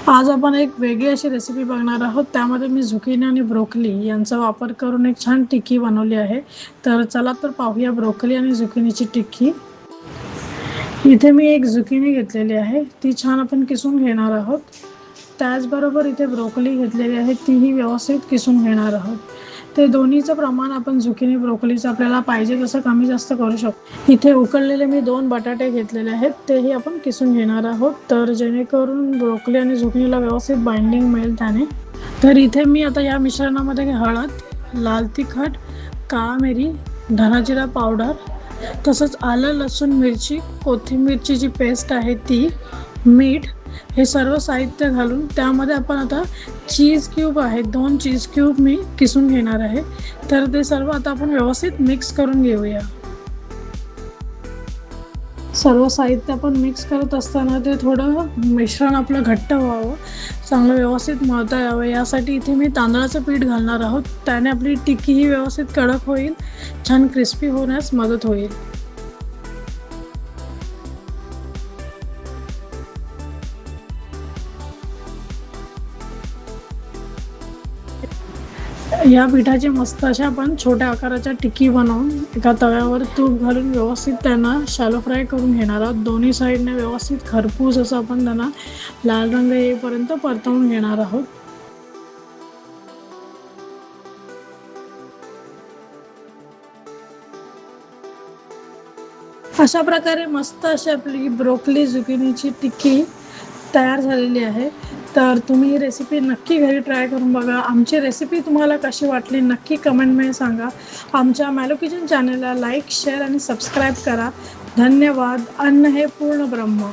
आज आपण एक वेगळी अशी रेसिपी बघणार आहोत. त्यामध्ये मी झुकिनी आणि ब्रोकोली यांचा वापर करून एक छान टिक्की बनवली आहे. तर चला तर पाहूया ब्रोकोली आणि झुकिनीची टिक्की. इथे मी एक झुकिनी घेतलेली आहे, ती छान आपण किसून घेणार आहोत. त्याचबरोबर इथे ब्रोकोली घेतलेली आहे, तीही व्यवस्थित किसून घेणार आहोत. ते दोन्हीचं प्रमाण आपण झुकिनी ब्रोकोलीचं आपल्याला पाहिजे तसं कमी जास्त करू शकतो. इथे उकडलेले मी 2 बटाटे घेतलेले आहेत, तेही आपण किसून घेणार आहोत, तर जेणेकरून ब्रोकोली आणि झुकिनीला व्यवस्थित बाइंडिंग मिळेल त्याने. तर इथे मी आता या मिश्रणामध्ये हळद, लाल तिखट, काळा मिरी, धना जिरा पावडर, तसंच आलं लसूण मिरची कोथिंबीरची जी पेस्ट आहे ती, मीठ, हे सर्व साहित्य घालून त्यामध्ये आपण आता चीज क्यूब आहे 2 चीज क्यूब मी किसून घेणार आहे. तर ते सर्व आता आपण व्यवस्थित मिक्स करून घेऊया. सर्व साहित्य आपण मिक्स करत असताना ते थोडं मिश्रण आपलं घट्ट व्हावं, चांगलं व्यवस्थित मळता यावं, यासाठी इथे मी तांदळाचं पीठ घालणार आहोत. त्याने आपली टिक्की ही व्यवस्थित कडक होईल, छान क्रिस्पी होण्यास मदत होईल. या पिठाची मस्त अशा आपण छोट्या आकाराच्या टिक्की बनवून एका तव्यावर तूप घालून व्यवस्थित त्यांना शॅलो फ्राय करून घेणार आहोत. दोन्ही साईडने व्यवस्थित खरपूस असं आपण त्यांना लाल रंग येईपर्यंत परतवून घेणार आहोत. अशा प्रकारे मस्त अशी आपली ब्रोकोली झुकिनीची टिक्की तयार झालेली आहे. तर तुम्ही ही रेसिपी नक्की घरी ट्राय करून बघा. आमची रेसिपी तुम्हाला कशी वाटली नक्की कमेंटमध्ये सांगा. आमच्या मॅलो किचन चॅनलला लाईक, शेअर आणि सबस्क्राईब करा. धन्यवाद. अन्न हे पूर्ण ब्रह्म.